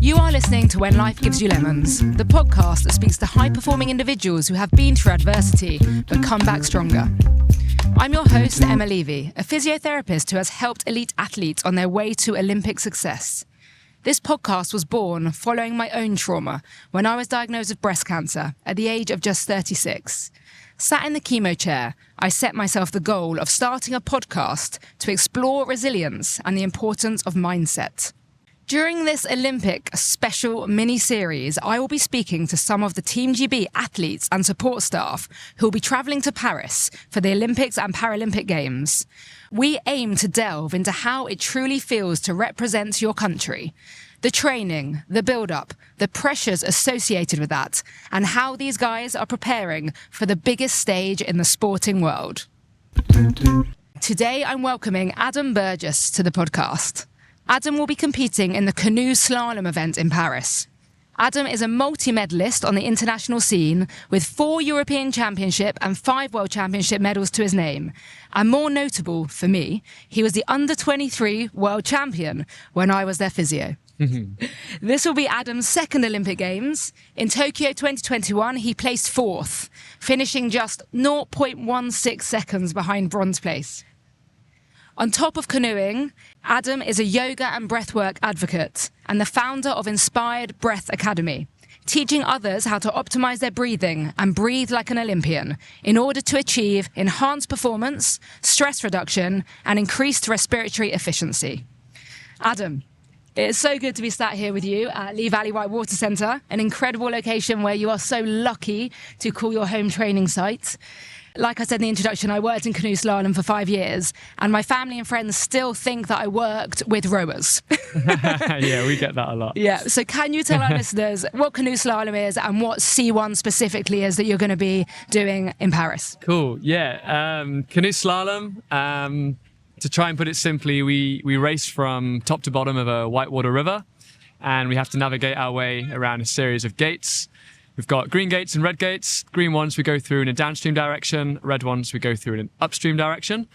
You are listening to When Life Gives You Lemons, the podcast that speaks to high-performing individuals who have been through adversity but come back stronger. I'm your host, Emma Levy, a physiotherapist who has helped elite athletes on their way to Olympic success. This podcast was born following my own trauma when I was diagnosed with breast cancer at the age of just 36. Sat in the chemo chair, I set myself the goal of starting a podcast to explore resilience and the importance of mindset. During this Olympic special mini-series, I will be speaking to some of the Team GB athletes and support staff who will be travelling to Paris for the Olympics and Paralympic Games. We aim to delve into how it truly feels to represent your country, the training, the build-up, the pressures associated with that, and how these guys are preparing for the biggest stage in the sporting world. Today, I'm welcoming Adam Burgess to the podcast. Adam will be competing in the Canoe Slalom event in Paris. Adam is a multi-medalist on the international scene with 4 European Championship and 5 World Championship medals to his name. And more notable for me, he was the under-23 World Champion when I was their physio. This will be Adam's second Olympic Games. In Tokyo 2021, he placed 4th, finishing just 0.16 seconds behind bronze place. On top of canoeing, Adam is a yoga and breathwork advocate and the founder of Inspired Breath Academy, teaching others how to optimize their breathing and breathe like an Olympian in order to achieve enhanced performance, stress reduction, and increased respiratory efficiency. Adam, it is so good to be sat here with you at Lee Valley Whitewater Centre, an incredible location where you are so lucky to call your home training site. Like I said in the introduction, I worked in Canoe Slalom for 5 years, and my family and friends still think that I worked with rowers. Yeah, we get that a lot. Yeah, so can you tell our listeners what Canoe Slalom is and what C1 specifically is that you're going to be doing in Paris? Cool, yeah. Canoe Slalom, to try and put it simply, we race from top to bottom of a whitewater river, and we have to navigate our way around a series of gates. We've got green gates and red gates. Green ones we go through in a downstream direction. Red ones we go through in an upstream direction.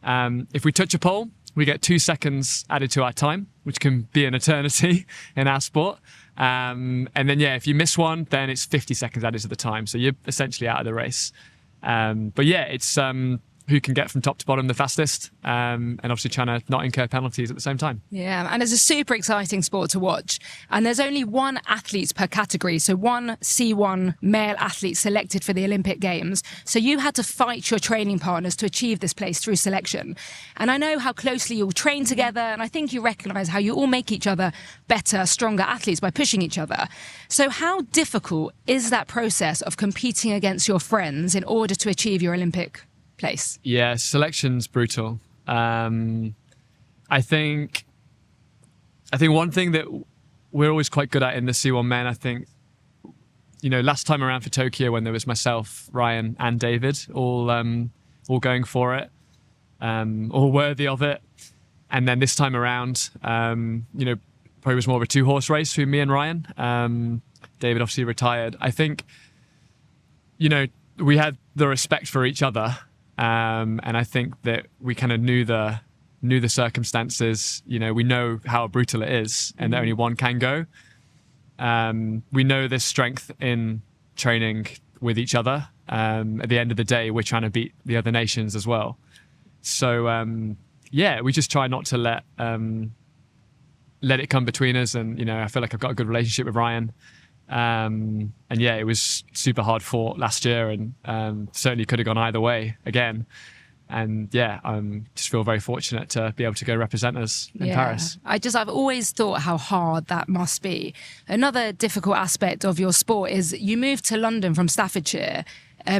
If we touch a pole, we get 2 seconds added to our time, which can be an eternity in our sport. And then, if you miss one, then it's 50 seconds added to the time. So you're essentially out of the race. But it's who can get from top to bottom the fastest, and obviously trying to not incur penalties at the same time. Yeah, and it's a super exciting sport to watch. And there's only 1 athlete per category, so 1 C1 male athlete selected for the Olympic Games. So you had to fight your training partners to achieve this place through selection. And I know how closely you all train together, and I think you recognise how you all make each other better, stronger athletes by pushing each other. So how difficult is that process of competing against your friends in order to achieve your Olympic place? Yeah, selection's brutal. I think one thing that we're always quite good at in the C1 men, I think, last time around for Tokyo when there was myself, Ryan and David all going for it, all worthy of it. And then this time around, probably was more of a 2-horse race between me and Ryan. David obviously retired. I think, we had the respect for each other. And I think that we kind of knew the circumstances. We know how brutal it is, and that only one can go. We know there's strength in training with each other. At the end of the day, we're trying to beat the other nations as well. So we just try not to let it come between us. And I feel like I've got a good relationship with Ryan. It was super hard fought last year, and certainly could have gone either way again. And I just feel very fortunate to be able to go represent us in Paris. I've always thought how hard that must be. Another difficult aspect of your sport is you moved to London from Staffordshire. I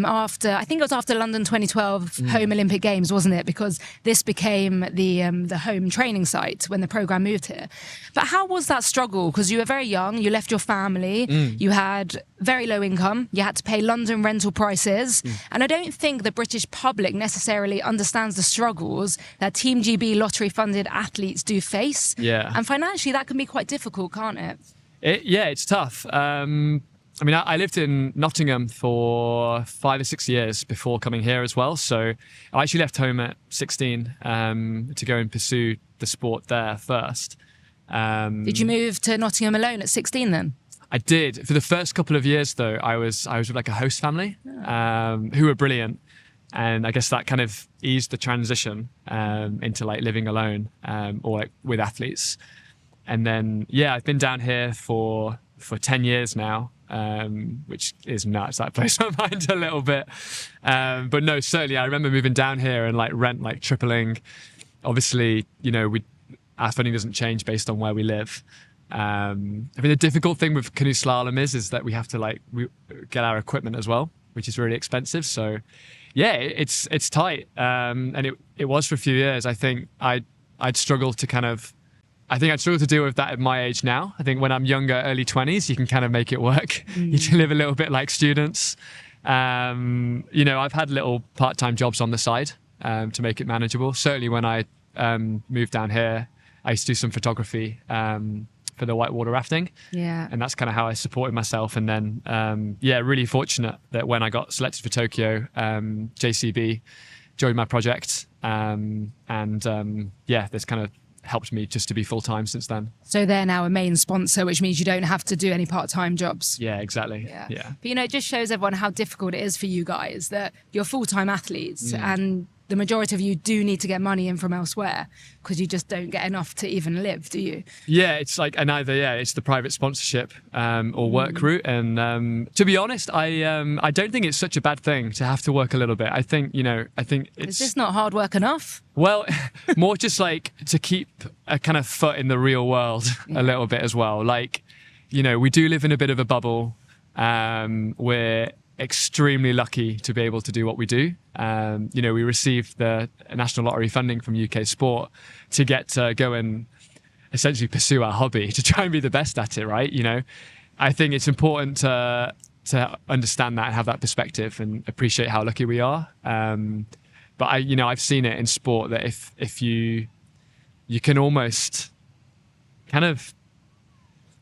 think it was after London 2012 Home Olympic Games, wasn't it? Because this became the home training site when the programme moved here. But how was that struggle? Because you were very young, you left your family, you had very low income, you had to pay London rental prices. And I don't think the British public necessarily understands the struggles that Team GB lottery-funded athletes do face. Yeah. And financially, that can be quite difficult, can't it? It's tough. I lived in Nottingham for 5 or 6 years before coming here as well. So I actually left home at 16 to go and pursue the sport there first. Did you move to Nottingham alone at 16 then? I did. For the first couple of years, though, I was with like a host family who were brilliant. And I guess that kind of eased the transition into like living alone or like with athletes. And then, yeah, I've been down here for 10 years now, which is nuts. That blows my mind a little bit. But no, certainly I remember moving down here and like rent like tripling. Obviously, our funding doesn't change based on where we live. I mean, the difficult thing with Canoe Slalom is that we have to we get our equipment as well, which is really expensive. So yeah, it's tight. And it was for a few years. I think I'd struggle to deal with that at my age now. I think when I'm younger, early 20s, you can kind of make it work. You can live a little bit like students. I've had little part-time jobs on the side to make it manageable. Certainly when I moved down here, I used to do some photography for the whitewater rafting. Yeah. And that's kind of how I supported myself. And then, really fortunate that when I got selected for Tokyo, JCB joined my project. This kind of helped me just to be full-time since then. So they're now a main sponsor, which means you don't have to do any part-time jobs. Yeah, exactly. Yeah. But it just shows everyone how difficult it is for you guys, that you're full-time athletes and the majority of you do need to get money in from elsewhere because you just don't get enough to even live, do you? Yeah, it's like it's the private sponsorship or work route. And to be honest, I don't think it's such a bad thing to have to work a little bit. I think it's... Is this not hard work enough? Well, more just like to keep a kind of foot in the real world a little bit as well. Like, we do live in a bit of a bubble. We're extremely lucky to be able to do what we do. We received the National Lottery funding from UK Sport to get to go and essentially pursue our hobby, to try and be the best at it, right? I think it's important to understand that and have that perspective and appreciate how lucky we are. But I've seen it in sport that if you can almost kind of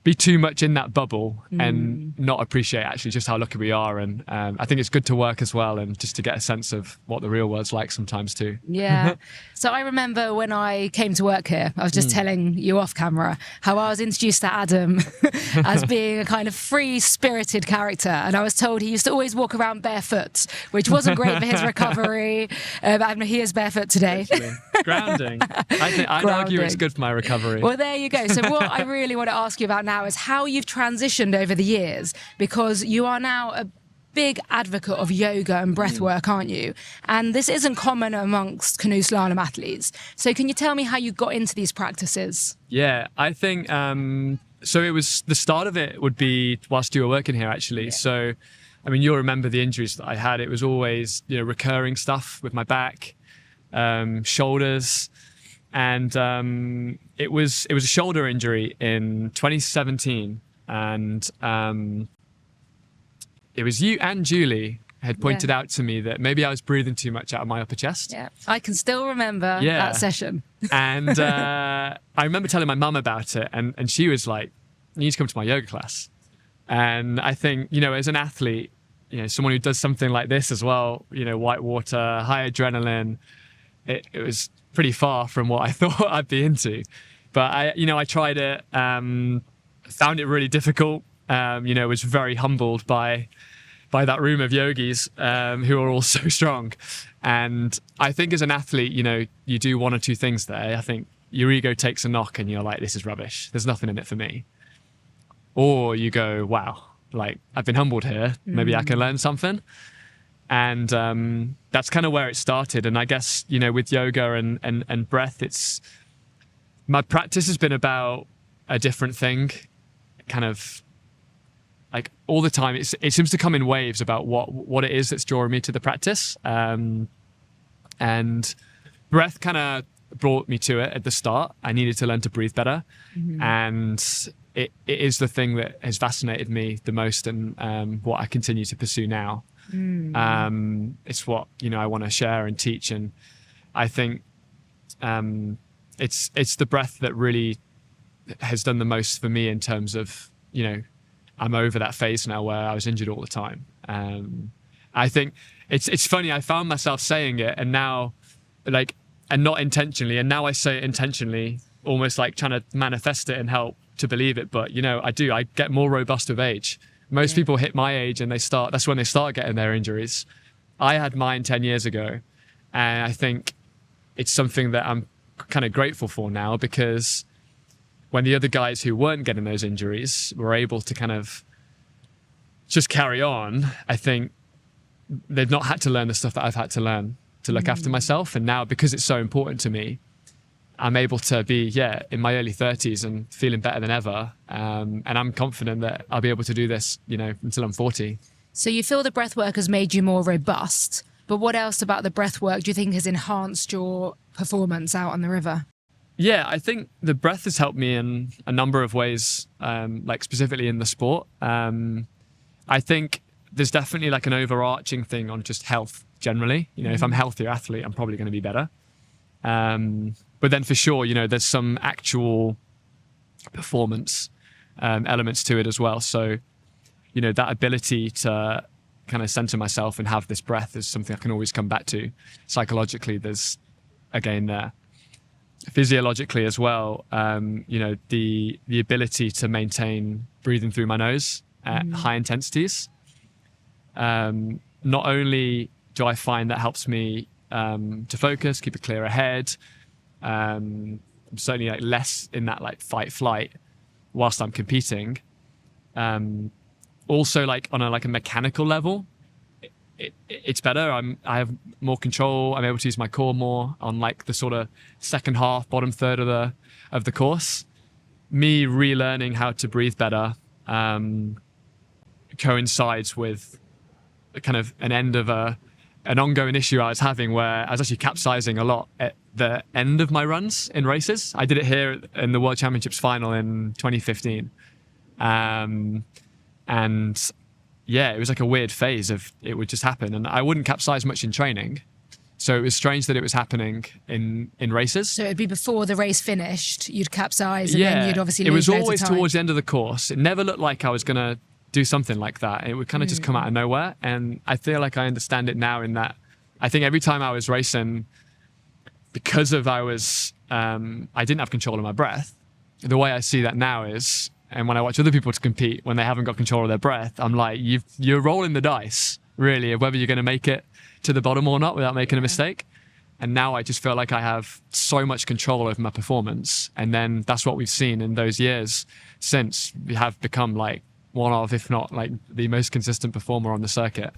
be too much in that bubble and not appreciate actually just how lucky we are. And I think it's good to work as well and just to get a sense of what the real world's like sometimes too. Yeah. So I remember when I came to work here, I was just telling you off camera how I was introduced to Adam as being a kind of free-spirited character. And I was told he used to always walk around barefoot, which wasn't great for his recovery. And he is barefoot today. Grounding. I'd argue it's good for my recovery. Well, there you go. So what I really want to ask you about now is how you've transitioned over the years, because you are now a big advocate of yoga and breathwork, aren't you? And this isn't common amongst Canoe Slalom athletes. So can you tell me how you got into these practices? Yeah, I think, so it was, the start of it would be whilst you were working here, actually. Yeah. So, I mean, you'll remember the injuries that I had. It was always, recurring stuff with my back, shoulders. And it was a shoulder injury in 2017, and it was you and Julie had pointed out to me that maybe I was breathing too much out of my upper chest. Yeah, I can still remember that session. And I remember telling my mum about it, and she was like, "You need to come to my yoga class." And I think, as an athlete, someone who does something like this as well, whitewater, high adrenaline, it was pretty far from what I thought I'd be into. But I tried it, found it really difficult, was very humbled by that room of yogis who are all so strong. And I think as an athlete, you do one or two things there. I think your ego takes a knock and you're like, this is rubbish. There's nothing in it for me. Or you go, wow, I've been humbled here. Maybe I can learn something. And that's kind of where it started. And I guess, with yoga and breath, my practice has been about a different thing, kind of all the time. It seems to come in waves about what it is that's drawing me to the practice. And breath kind of brought me to it at the start. I needed to learn to breathe better. And it is the thing that has fascinated me the most and what I continue to pursue now. It's what I want to share and teach, and I think it's the breath that really has done the most for me in terms of I'm over that phase now where I was injured all the time. I think it's funny, I found myself saying it and now and not intentionally, and now I say it intentionally almost like trying to manifest it and help to believe it. But, I get more robust with age. Most people hit my age and that's when they start getting their injuries. I had mine 10 years ago. And I think it's something that I'm kind of grateful for now, because when the other guys who weren't getting those injuries were able to kind of just carry on, I think they've not had to learn the stuff that I've had to learn to look after myself. And now, because it's so important to me, I'm able to be, in my early 30s and feeling better than ever. And I'm confident that I'll be able to do this, until I'm 40. So you feel the breathwork has made you more robust, but what else about the breathwork do you think has enhanced your performance out on the river? Yeah, I think the breath has helped me in a number of ways, like specifically in the sport. I think there's definitely like an overarching thing on just health generally. If I'm a healthier athlete, I'm probably going to be better. But then for sure, there's some actual performance elements to it as well. So, that ability to kind of center myself and have this breath is something I can always come back to. Psychologically, there's a gain there. Physiologically as well, the ability to maintain breathing through my nose at high intensities. Not only do I find that helps me to focus, keep a clearer head, I'm certainly like less in that like fight flight whilst I'm competing. Also, like on a mechanical level, it's better. I have more control. I'm able to use my core more on like the sort of second half, bottom third of the course. Me relearning how to breathe better coincides with kind of an end of an ongoing issue I was having, where I was actually capsizing a lot at the end of my runs in races. I did it here in the World Championships final in 2015. And yeah, it was like a weird phase of it would just happen. And I wouldn't capsize much in training. So it was strange that it was happening in races. So it'd be before the race finished, you'd capsize, and then you'd obviously lose it was loads always of time. towards the end of the course. It never looked like I was going to do something like that. It would kind of just come out of nowhere. And I feel like I understand it now in that I think every time I was racing, because of I didn't have control of my breath, the way I see that now is, and when I watch other people to compete, when they haven't got control of their breath, I'm like, you're rolling the dice, really, of whether you're going to make it to the bottom or not without making a mistake. And now I just feel like I have so much control over my performance. And then that's what we've seen in those years since. We have become like one of, if not like the most consistent performer on the circuit.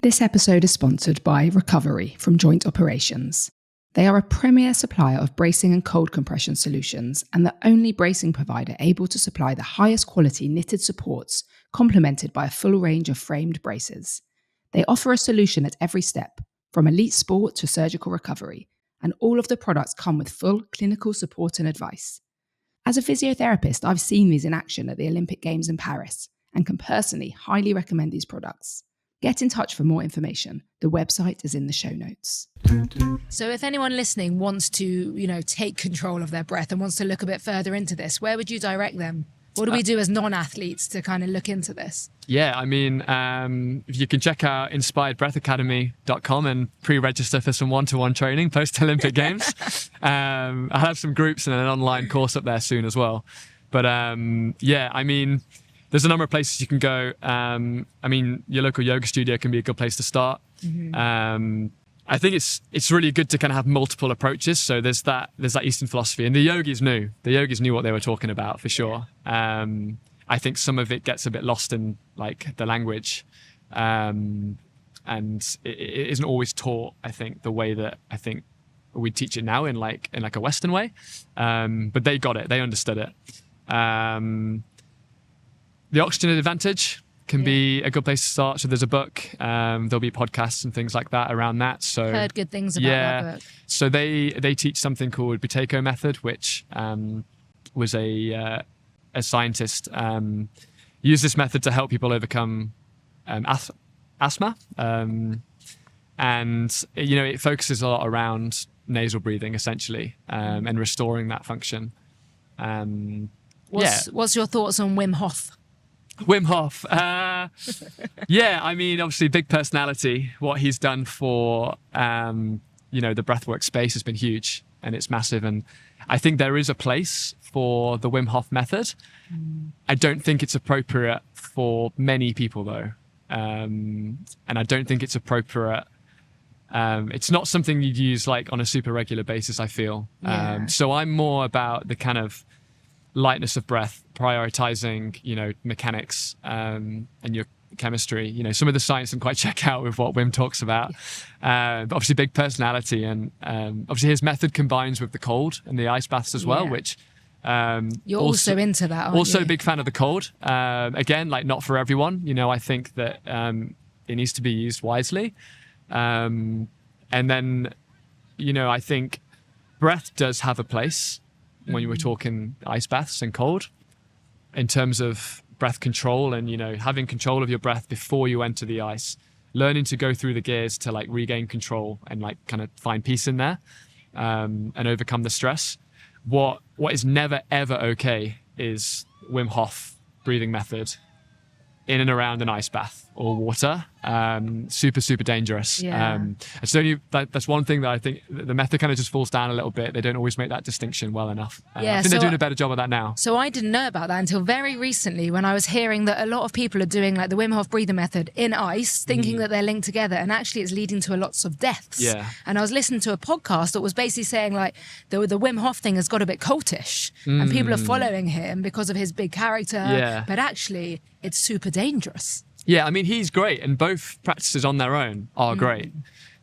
This episode is sponsored by Recovery from Joint Operations. They are a premier supplier of bracing and cold compression solutions and the only bracing provider able to supply the highest quality knitted supports, complemented by a full range of framed braces. They offer a solution at every step, from elite sport to surgical recovery, and all of the products come with full clinical support and advice. As a physiotherapist, I've seen these in action at the Olympic Games in Paris and can personally highly recommend these products. Get in touch for more information. The website is in the show notes. So if anyone listening wants to, take control of their breath and wants to look a bit further into this, where would you direct them? What do we do as non-athletes to kind of look into this? Yeah, I mean, you can check out inspiredbreathacademy.com and pre-register for some one-to-one training post-Olympic Games. I'll have some groups and an online course up there soon as well. But yeah, I mean, there's a number of places you can go. I mean, your local yoga studio can be a good place to start. Mm-hmm. I think it's really good to kind of have multiple approaches. So there's that Eastern philosophy, and the yogis knew what they were talking about for sure. I think some of it gets a bit lost in like the language, and it isn't always taught, I think, the way that I think we teach it now in like a Western way. But they got it, they understood it. The oxygen advantage can be a good place to start. So there's a book, there'll be podcasts and things like that around that. So heard good things about that book. So they teach something called Buteyko method, which was a scientist used this method to help people overcome asthma. And it focuses a lot around nasal breathing essentially, and restoring that function. What's your thoughts on Wim Hof? Wim Hof, yeah, I mean, obviously big personality. What he's done for, the breathwork space has been huge, and it's massive. And I think there is a place for the Wim Hof method. I don't think it's appropriate for many people though. And I don't think it's appropriate. It's not something you'd use like on a super regular basis, I feel. So I'm more about the kind of lightness of breath, prioritizing, mechanics, and your chemistry. Some of the science didn't quite check out with what Wim talks about. But obviously big personality, and obviously his method combines with the cold and the ice baths as well, which you're also into that, aren't also you? a big fan of the cold. Again, like not for everyone. I think that it needs to be used wisely. And then, I think breath does have a place when you were talking ice baths and cold, in terms of breath control and, having control of your breath before you enter the ice, learning to go through the gears to like regain control and like kind of find peace in there, and overcome the stress. What is never, ever okay is Wim Hof breathing method in and around an ice bath or water. Super, super dangerous. That's one thing that I think the method kind of just falls down a little bit. They don't always make that distinction well enough. I think they're doing a better job of that now. So I didn't know about that until very recently, when I was hearing that a lot of people are doing like the Wim Hof breathing method in ice, thinking that they're linked together, and actually it's leading to lots of deaths. And I was listening to a podcast that was basically saying like the Wim Hof thing has got a bit cultish, and people are following him because of his big character, but actually it's super dangerous. Yeah, I mean, he's great, and both practices on their own are great.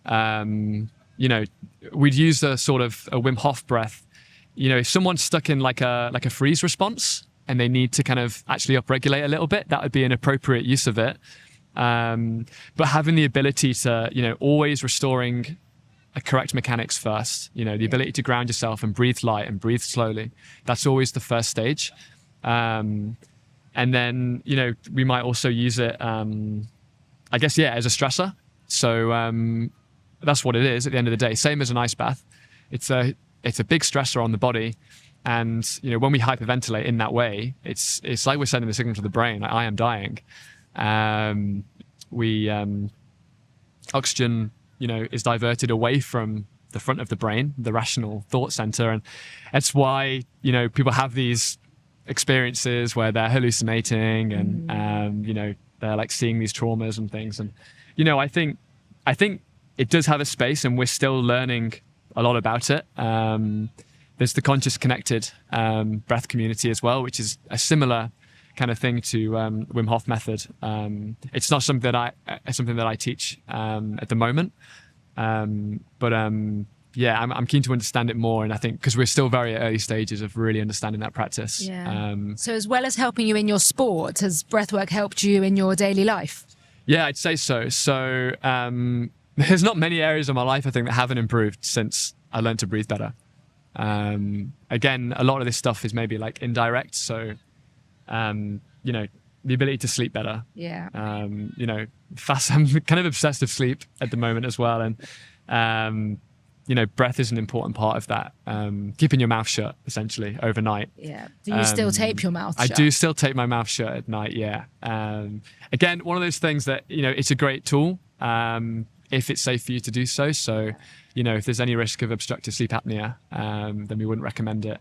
We'd use a sort of a Wim Hof breath. If someone's stuck in like a freeze response and they need to kind of actually upregulate a little bit, that would be an appropriate use of it. But having the ability to, always restoring a correct mechanics first, the ability to ground yourself and breathe light and breathe slowly, that's always the first stage. And then, we might also use it, as a stressor. So that's what it is at the end of the day. Same as an ice bath. It's a big stressor on the body. And, when we hyperventilate in that way, it's like we're sending the signal to the brain, like, I am dying. Oxygen, is diverted away from the front of the brain, the rational thought center. And that's why, people have these experiences where they're hallucinating and they're like seeing these traumas and things, and I think it does have a space, and we're still learning a lot about it. There's the conscious connected breath community as well, which is a similar kind of thing to Wim Hof method. It's not something that I teach at the moment, but I'm keen to understand it more, and I think because we're still very early stages of really understanding that practice. So as well as helping you in your sport, has breathwork helped you in your daily life? Yeah, I'd say so. So there's not many areas of my life, I think, that haven't improved since I learned to breathe better. Again, a lot of this stuff is maybe like indirect. So, the ability to sleep better. I'm kind of obsessed with sleep at the moment as well. And, breath is an important part of that. Keeping your mouth shut, essentially, overnight. Yeah. Do you still tape your mouth shut? I do still tape my mouth shut at night, yeah. Again, one of those things that, it's a great tool if it's safe for you to do so. So, if there's any risk of obstructive sleep apnea, then we wouldn't recommend it.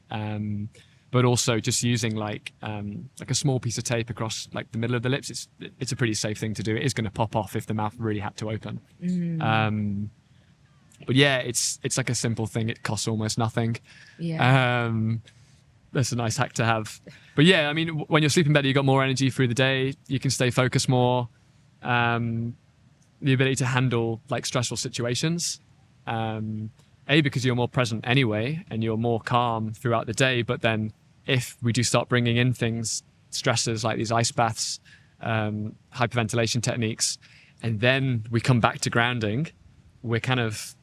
But also just using like a small piece of tape across like the middle of the lips, it's a pretty safe thing to do. It is going to pop off if the mouth really had to open. But yeah, it's like a simple thing. It costs almost nothing. That's a nice hack to have. But yeah, I mean, when you're sleeping better, you've got more energy through the day. You can stay focused more. The ability to handle like stressful situations. Because you're more present anyway, and you're more calm throughout the day. But then if we do start bringing in things, stressors like these ice baths, hyperventilation techniques, and then we come back to grounding, we're kind of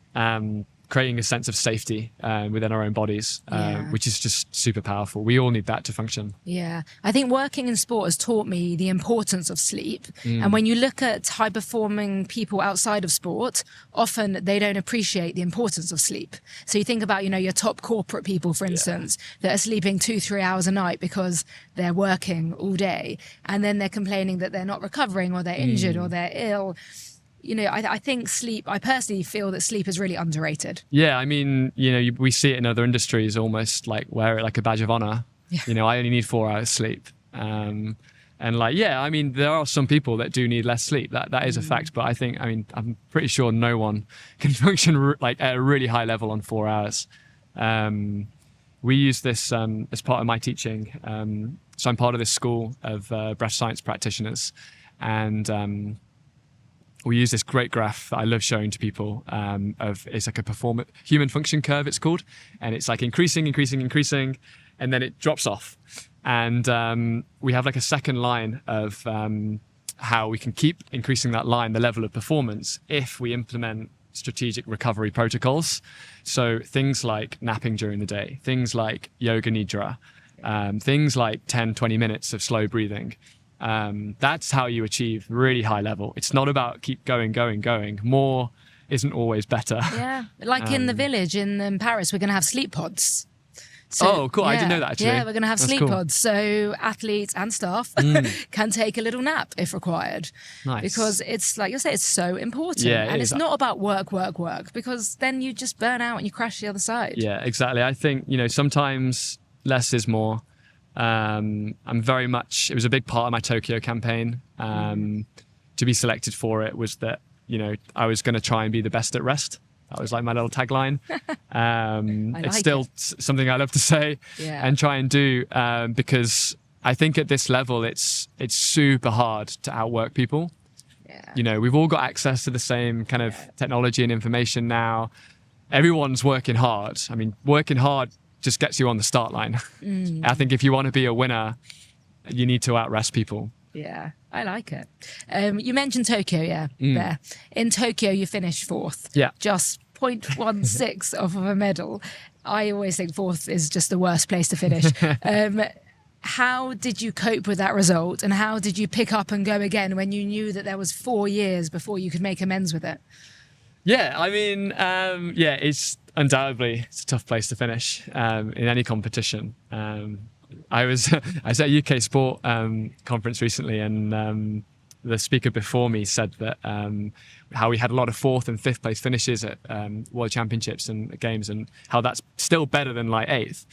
creating a sense of safety within our own bodies, which is just super powerful. We all need that to function. Yeah. I think working in sport has taught me the importance of sleep. And when you look at high-performing people outside of sport, often they don't appreciate the importance of sleep. So you think about, your top corporate people, for instance, that are sleeping 2-3 hours a night because they're working all day. And then they're complaining that they're not recovering, or they're injured, or they're ill. I think I personally feel that sleep is really underrated. Yeah, I mean, we see it in other industries, almost like wear it like a badge of honor. Yeah. I only need 4 hours sleep. And I mean, there are some people that do need less sleep. That is a fact. But I'm pretty sure no one can function like at a really high level on 4 hours. We use this as part of my teaching. So I'm part of this school of breath science practitioners, and we use this great graph that I love showing to people. It's like a human function curve, it's called, and it's like increasing, and then it drops off. And we have like a second line of how we can keep increasing that line, the level of performance, if we implement strategic recovery protocols. So things like napping during the day, things like yoga nidra, things like 10, 20 minutes of slow breathing. That's how you achieve really high level. It's not about keep going. More isn't always better. Yeah, like in the village in Paris, we're going to have sleep pods. So, cool. I didn't know that, actually. Yeah, we're going to have sleep cool. pods. So athletes and staff can take a little nap if required. Nice. Because it's, like you say, it's so important. Yeah, and it's not about work, because then you just burn out and you crash the other side. Yeah, exactly. I think, sometimes less is more. It was a big part of my Tokyo campaign. To be selected for it was that, I was going to try and be the best at rest. That was like my little tagline. It's still something I love to say and try and do, because I think at this level, it's super hard to outwork people. Yeah. We've all got access to the same kind of technology and information now. Everyone's working hard. I mean, working hard just gets you on the start line. I think if you want to be a winner, you need to outrest people. Yeah, I like it. You mentioned Tokyo, there. In Tokyo, you finished 4th. Yeah. Just 0.16 off of a medal. I always think 4th is just the worst place to finish. How did you cope with that result, and how did you pick up and go again when you knew that there was 4 years before you could make amends with it? Yeah, I mean, it's undoubtedly it's a tough place to finish in any competition. I was at a UK Sport conference recently, and the speaker before me said that how we had a lot of 4th and 5th place finishes at World Championships and games, and how that's still better than like 8th.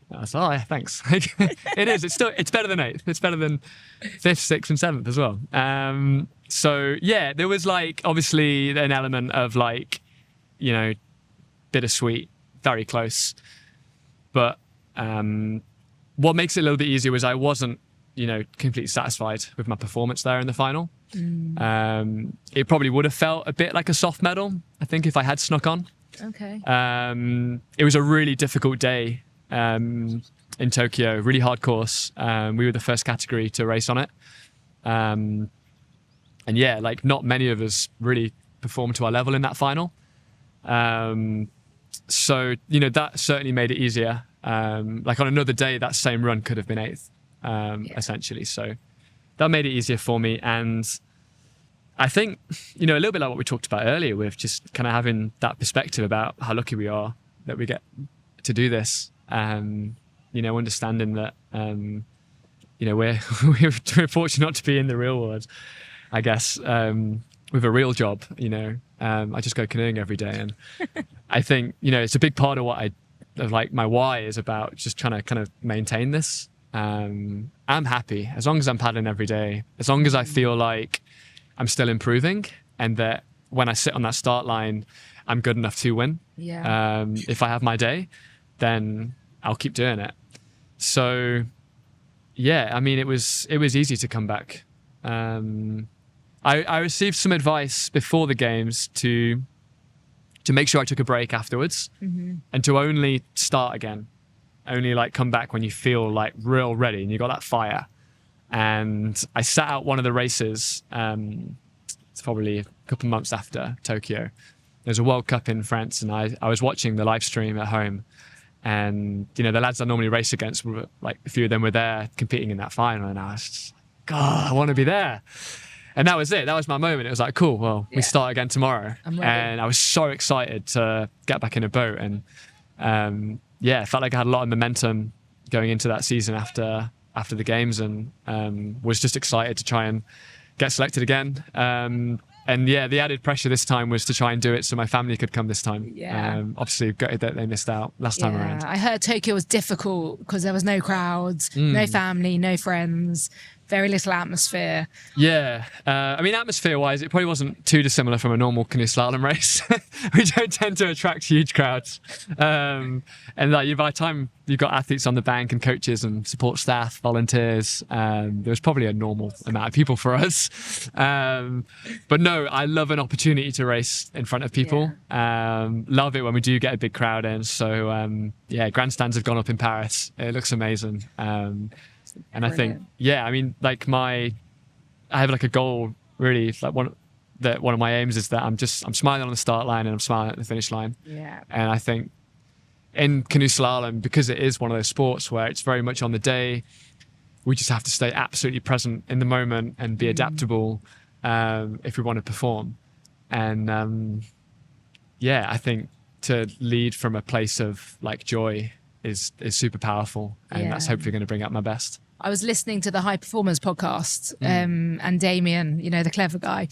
I was like, oh, yeah, thanks. It is. It's better than 8th. It's better than 5th, 6th, and 7th as well. So yeah, there was like obviously an element of like, bittersweet, very close, but what makes it a little bit easier was I wasn't, completely satisfied with my performance there in the final. It probably would have felt a bit like a soft medal, I think, if I had snuck on. Okay. It was a really difficult day in Tokyo, really hard course. We were the first category to race on it. And yeah, like not many of us really performed to our level in that final. So, that certainly made it easier. Like on another day, that same run could have been 8th, essentially. So that made it easier for me. And I think, a little bit like what we talked about earlier with just kind of having that perspective about how lucky we are that we get to do this. Understanding that, we're fortunate not to be in the real world, I guess, with a real job. I just go canoeing every day. And I think, it's a big part of my why is about just trying to kind of maintain this. I'm happy as long as I'm paddling every day, as long as I feel like I'm still improving, and that when I sit on that start line, I'm good enough to win. Yeah. If I have my day, then I'll keep doing it. So yeah, I mean, it was easy to come back. I received some advice before the games to make sure I took a break afterwards, and to only start again, only like come back when you feel like real ready and you got that fire. And I sat out one of the races. It's probably a couple of months after Tokyo. There's a World Cup in France, and I was watching the live stream at home, and the lads I normally race against, like a few of them were there competing in that final, and I was just like, God, I want to be there. And that was it. That was my moment. It was like, cool, well, we start again tomorrow. And I was so excited to get back in a boat. And it felt like I had a lot of momentum going into that season after the games, and was just excited to try and get selected again. And yeah, the added pressure this time was to try and do it so my family could come this time. Yeah. Obviously, gutted that they missed out last time around. I heard Tokyo was difficult because there was no crowds, no family, no friends, very little atmosphere. Yeah. I mean, atmosphere-wise, it probably wasn't too dissimilar from a normal canoe slalom race. We don't tend to attract huge crowds. And like, by the time you've got athletes on the bank and coaches and support staff, volunteers, there was probably a normal amount of people for us. But no, I love an opportunity to race in front of people. Love it when we do get a big crowd in. So yeah, grandstands have gone up in Paris. It looks amazing. And I think, yeah, I mean, like I have like a goal really, like one of my aims is that I'm smiling on the start line and I'm smiling at the finish line. Yeah. And I think in canoe slalom, because it is one of those sports where it's very much on the day, we just have to stay absolutely present in the moment and be adaptable if we want to perform. And yeah, I think to lead from a place of like joy is super powerful, and that's hopefully going to bring out my best. I was listening to the High Performers podcast, and Damien, the clever guy,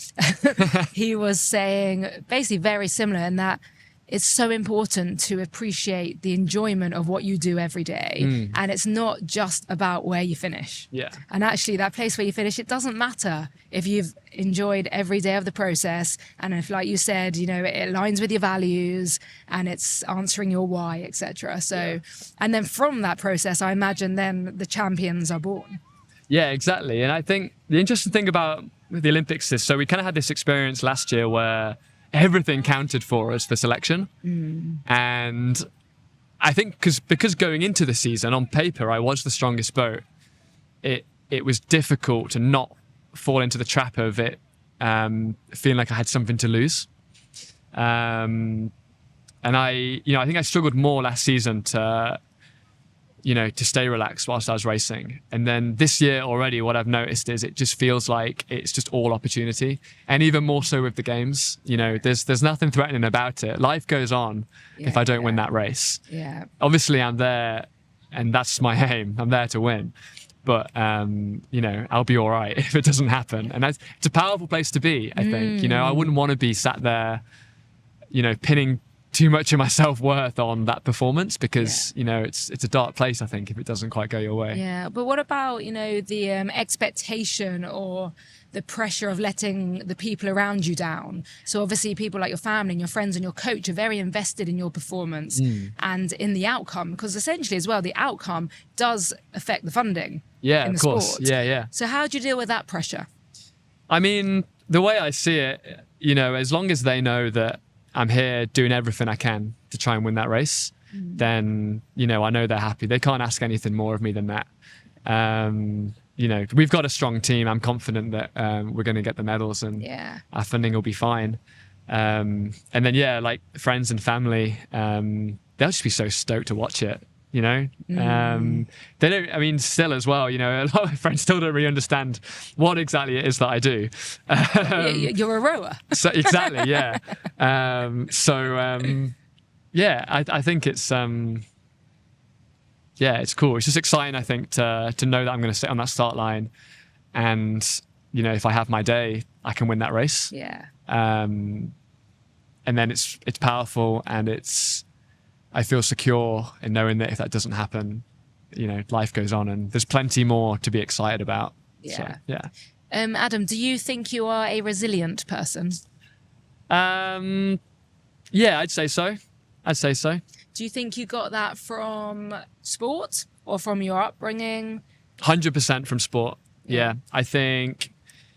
he was saying basically very similar in that it's so important to appreciate the enjoyment of what you do every day. And it's not just about where you finish. Yeah. And actually that place where you finish, it doesn't matter if you've enjoyed every day of the process. And if, like you said, it aligns with your values and it's answering your why, etc. So, and then from that process, I imagine then the champions are born. Yeah, exactly. And I think the interesting thing about the Olympics is, so we kind of had this experience last year where everything counted for us for selection. And I think because going into the season, on paper, I was the strongest boat, it was difficult to not fall into the trap of it feeling like I had something to lose. And I think I struggled more last season to stay relaxed whilst I was racing. And then this year already, what I've noticed is it just feels like it's just all opportunity. And even more so with the games, there's nothing threatening about it. Life goes on if I don't win that race. Yeah. Obviously I'm there and that's my aim. I'm there to win. But, I'll be all right if it doesn't happen. And it's a powerful place to be, I think. I wouldn't want to be sat there, pinning too much of my self-worth on that performance because it's a dark place, I think, if it doesn't quite go your way. Yeah, but what about the expectation or the pressure of letting the people around you down? So obviously people like your family and your friends and your coach are very invested in your performance and in the outcome, because essentially as well the outcome does affect the funding in the course sport. yeah So how do you deal with that pressure? I mean, the way I see it, as long as they know that I'm here doing everything I can to try and win that race, then, I know they're happy. They can't ask anything more of me than that. We've got a strong team. I'm confident that we're going to get the medals and our funding will be fine. And then, like friends and family, they'll just be so stoked to watch it. They don't, still as well, a lot of my friends still don't really understand what exactly it is that I do. You're a rower. So exactly, yeah. I think it's, it's cool. It's just exciting, I think, to know that I'm going to sit on that start line and, if I have my day, I can win that race. Yeah. And then it's powerful and I feel secure in knowing that if that doesn't happen, life goes on and there's plenty more to be excited about. Yeah. So, yeah. Adam, do you think you are a resilient person? Yeah, I'd say so. Do you think you got that from sport or from your upbringing? 100% from sport. Yeah. I think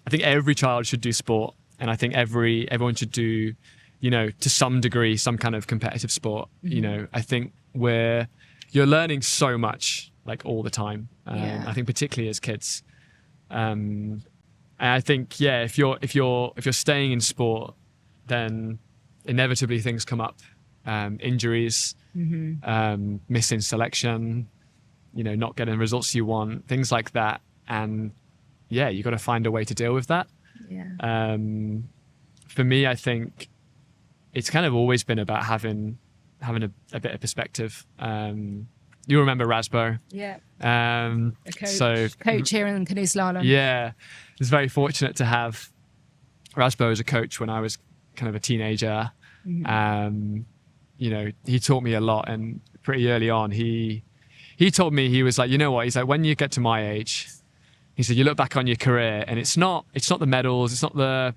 every child should do sport, and I think everyone should do, to some degree, some kind of competitive sport. I think you're learning so much, like all the time. I think particularly as kids. And I think, if you're staying in sport, then inevitably things come up, injuries, missing selection, not getting the results you want, things like that. And you got to find a way to deal with that. Yeah. For me, I think it's kind of always been about having a bit of perspective. You remember Rasbo? Yeah. A coach here in Canoe Slalom. Yeah, I was very fortunate to have Rasbo was a coach when I was kind of a teenager. You know, he taught me a lot, and pretty early on, he told me, he was like, you know what? He's like, when you get to my age, he said, you look back on your career, and it's not the medals, it's not the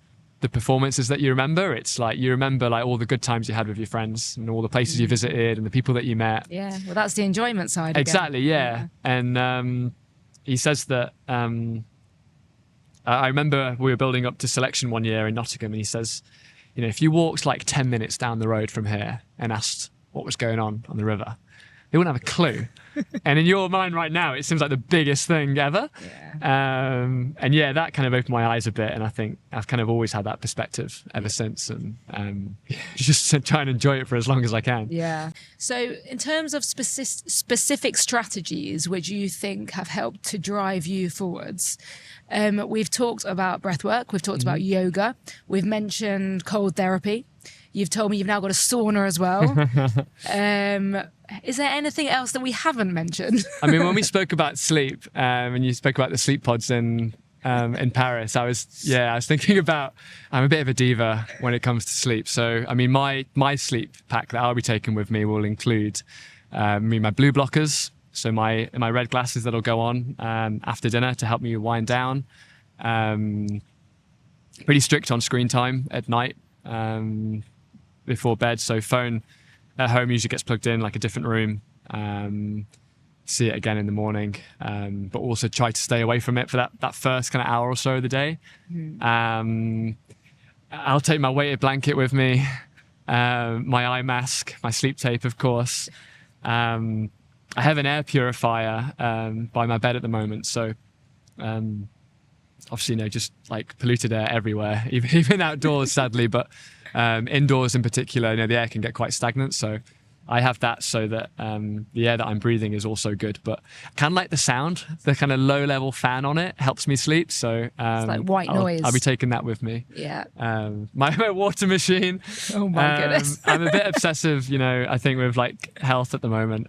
performances that you remember. It's like you remember like all the good times you had with your friends and all the places you visited and the people that you met. Yeah, well, that's the enjoyment side. Exactly, yeah. And he says that I remember we were building up to selection one year in Nottingham, and he says, you know, if you walked like 10 minutes down the road from here and asked what was going on the river, they wouldn't have a clue. And in your mind right now, it seems like the biggest thing ever. Yeah. And yeah, that kind of opened my eyes a bit. And I think I've kind of always had that perspective ever since. And just try and enjoy it for as long as I can. Yeah. So in terms of specific strategies which you think have helped to drive you forwards, we've talked about breathwork, we've talked about yoga, we've mentioned cold therapy. You've told me you've now got a sauna as well. Is there anything else that we haven't mentioned? I mean, when we spoke about sleep, and you spoke about the sleep pods in Paris, I was thinking about, I'm a bit of a diva when it comes to sleep. So, I mean, my sleep pack that I'll be taking with me will include my blue blockers, so my red glasses that'll go on after dinner to help me wind down. Pretty strict on screen time at night. Before bed, so phone at home usually gets plugged in like a different room. See it again in the morning, but also try to stay away from it for that first kind of hour or so of the day. I'll take my weighted blanket with me, my eye mask, my sleep tape, of course. I have an air purifier by my bed at the moment, so obviously, you know, just like polluted air everywhere, even outdoors, sadly, but indoors in particular, you know, the air can get quite stagnant. So I have that so that the air that I'm breathing is also good. But I kind of like the sound, the kind of low level fan on it helps me sleep. So it's like white noise. I'll be taking that with me. Yeah. My water machine. Oh my goodness. I'm a bit obsessive, you know, I think with like health at the moment.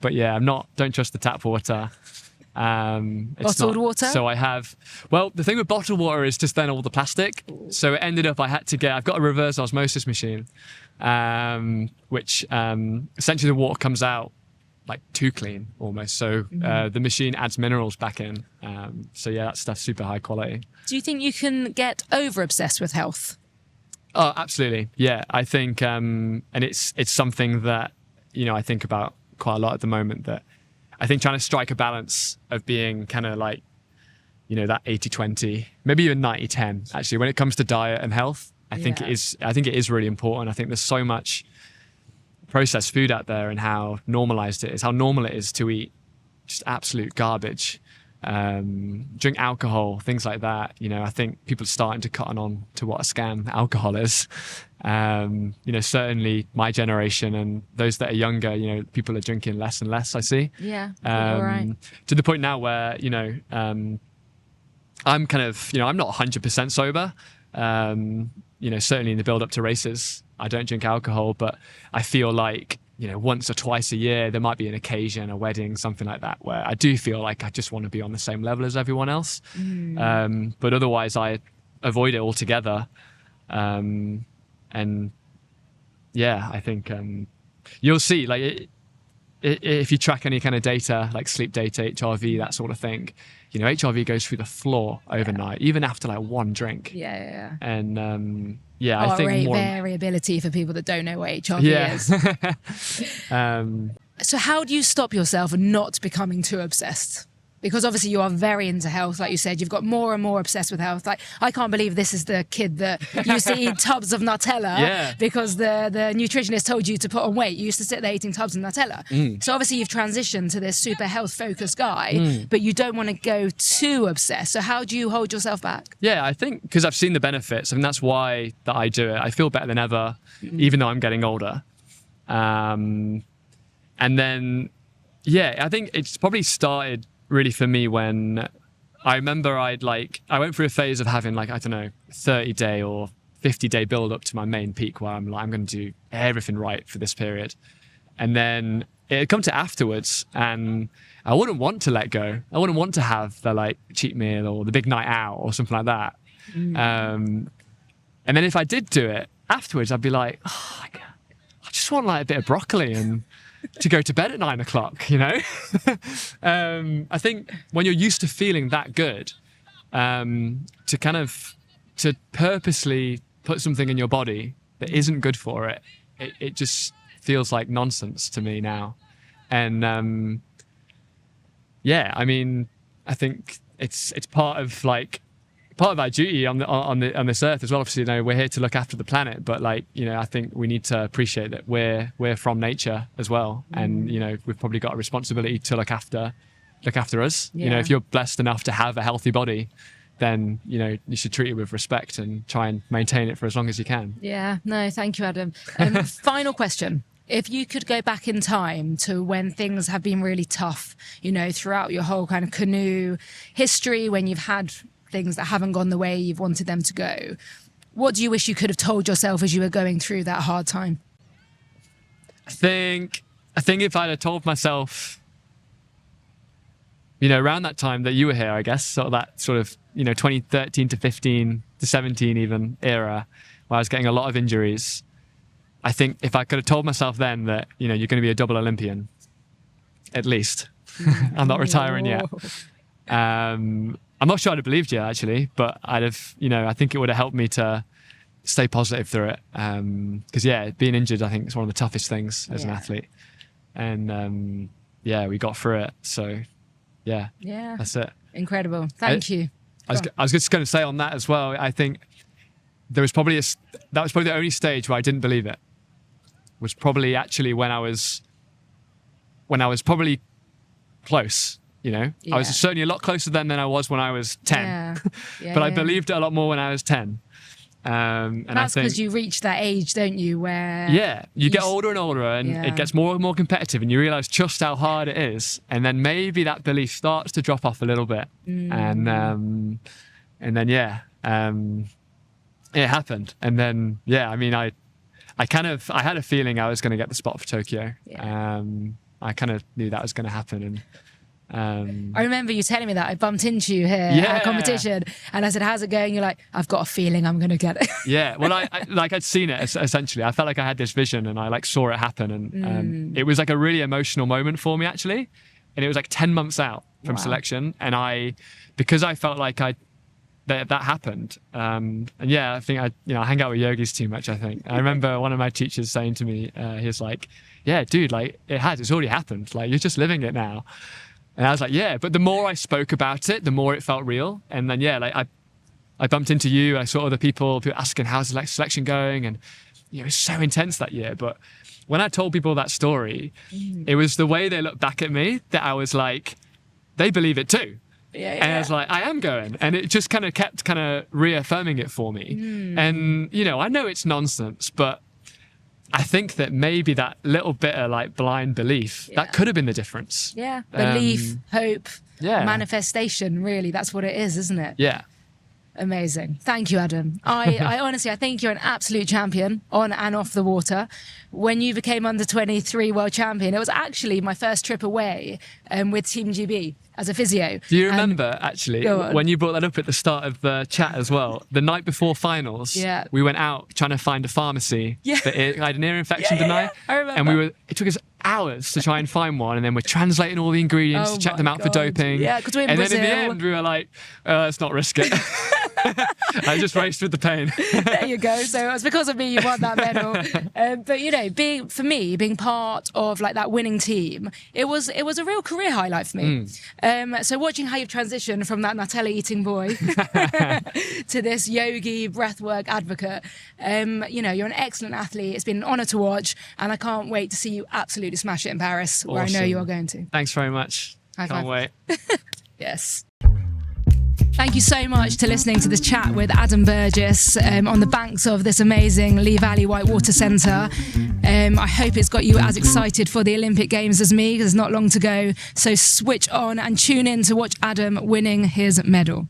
But yeah, don't trust the tap water. Bottled water? So I have, well, the thing with bottled water is just then all the plastic. So it ended up, I've got a reverse osmosis machine, which essentially the water comes out like too clean almost. So the machine adds minerals back in. So yeah, that stuff's super high quality. Do you think you can get over obsessed with health? Oh, absolutely. Yeah, I think, and it's something that, you know, I think about quite a lot at the moment, that I think trying to strike a balance of being kind of like, you know, that 80-20, maybe even 90-10, actually, when it comes to diet and health. I think it is really important. I think there's so much processed food out there and how normalized it is, how normal it is to eat just absolute garbage, drink alcohol, things like that. You know, I think people are starting to cotton on to what a scam alcohol is. You know, certainly my generation and those that are younger, you know, people are drinking less and less, I see. Yeah, right. To the point now where, you know, I'm kind of, you know, I'm not 100% sober. You know, certainly in the build up to races, I don't drink alcohol, but I feel like, you know, once or twice a year, there might be an occasion, a wedding, something like that, where I do feel like I just want to be on the same level as everyone else. But otherwise, I avoid it altogether. And yeah, I think you'll see, like, if you track any kind of data, like sleep data, HRV, that sort of thing, you know, HRV goes through the floor overnight, even after like one drink. Yeah. And I think more variability for people that don't know what HRV is. So how do you stop yourself not becoming too obsessed? Because obviously you are very into health, like you said, you've got more and more obsessed with health. Like, I can't believe this is the kid that used to eat tubs of Nutella because the nutritionist told you to put on weight. You used to sit there eating tubs of Nutella. So obviously you've transitioned to this super health focused guy, but you don't want to go too obsessed. So how do you hold yourself back? Yeah, I think because I've seen the benefits. I mean, that's why that I do it. I feel better than ever, even though I'm getting older. And then, I think it's probably started really for me when I remember I went through a phase of having 30-day or 50-day build up to my main peak where I'm going to do everything right for this period. And then it had come to afterwards and I wouldn't want to let go. I wouldn't want to have the cheat meal or the big night out or something like that. And then if I did do it afterwards, I'd be like, oh, I just want like a bit of broccoli and to go to bed at 9 o'clock, you know? I think when you're used to feeling that good, to purposely put something in your body that isn't good for it, it just feels like nonsense to me now. And I mean, I think it's part of our duty on this earth as well. Obviously, you know, we're here to look after the planet, but like, you know, I think we need to appreciate that we're from nature as well, and you know, we've probably got a responsibility to look after us. Yeah. You know, if you're blessed enough to have a healthy body, then you know you should treat it with respect and try and maintain it for as long as you can. Yeah, no, thank you, Adam. Final question. If you could go back in time to when things have been really tough, you know, throughout your whole kind of canoe history, when you've had things that haven't gone the way you've wanted them to go, what do you wish you could have told yourself as you were going through that hard time? I think if I'd have told myself, you know, around that time that you were here, I guess, sort of, you know, 2013 to 15 to 17 even era, where I was getting a lot of injuries. I think if I could have told myself then that, you know, you're going to be a double Olympian, at least. I'm not retiring yet. I'm not sure I'd have believed you, actually, but I'd have, you know, I think it would have helped me to stay positive through it. Because, being injured, I think, is one of the toughest things as an athlete. And, we got through it. So, that's it. Incredible. Thank you. I was just going to say on that as well, I think that was probably the only stage where I didn't believe it. Was probably actually when I was probably close, you know. I was certainly a lot closer then than I was when I was 10. But I believed it a lot more when I was 10. And that's because you reach that age, don't you, where you get older and older, and it gets more and more competitive, and you realize just how hard it is, and then maybe that belief starts to drop off a little bit. And then it happened. And then I mean, I had a feeling I was going to get the spot for Tokyo. I kind of knew that was going to happen. And I remember you telling me that. I bumped into you here at a competition, and I said, how's it going? You're like, I've got a feeling I'm going to get it. Well, I'd seen it essentially. I felt like I had this vision, and I saw it happen, and it was like a really emotional moment for me, actually. And it was like 10 months out from selection, and because I felt like that happened. I think I hang out with yogis too much, I think. I remember one of my teachers saying to me, he was like, yeah, dude, like it's already happened. Like, you're just living it now. And I was like, yeah, but the more I spoke about it, the more it felt real. And then, I bumped into you. I saw other people asking, how's the selection going? And, you know, it was so intense that year. But when I told people that story, it was the way they looked back at me that I was like, they believe it too. And I was like, I am going. And it just kind of kept reaffirming it for me. And, you know, I know it's nonsense, but I think that maybe that little bit of blind belief, that could have been the difference. Yeah. Belief, hope, manifestation, really. That's what it is, isn't it? Yeah. Amazing. Thank you, Adam. I honestly, I think you're an absolute champion on and off the water. When you became under 23 world champion, it was actually my first trip away with Team GB as a physio. Do you remember, actually, when you brought that up at the start of the chat as well, the night before finals, we went out trying to find a pharmacy that had an ear infection tonight. I remember. And it took us hours to try and find one, and then we're translating all the ingredients to check them out for doping. Yeah, because we're in Brazil. And then in the end, we were like, let's not risk it. I just raced with the pain. There you go. So it was because of me you won that medal. But you know, being part of that winning team, it was a real career highlight for me. So watching how you've transitioned from that Nutella eating boy to this yogi breathwork advocate, you know, you're an excellent athlete. It's been an honour to watch, and I can't wait to see you absolutely smash it in Paris, where I know you are going to. Thanks very much. Can't wait. Yes. Thank you so much to listening to this chat with Adam Burgess on the banks of this amazing Lee Valley Whitewater Centre. I hope it's got you as excited for the Olympic Games as me, because there's not long to go. So switch on and tune in to watch Adam winning his medal.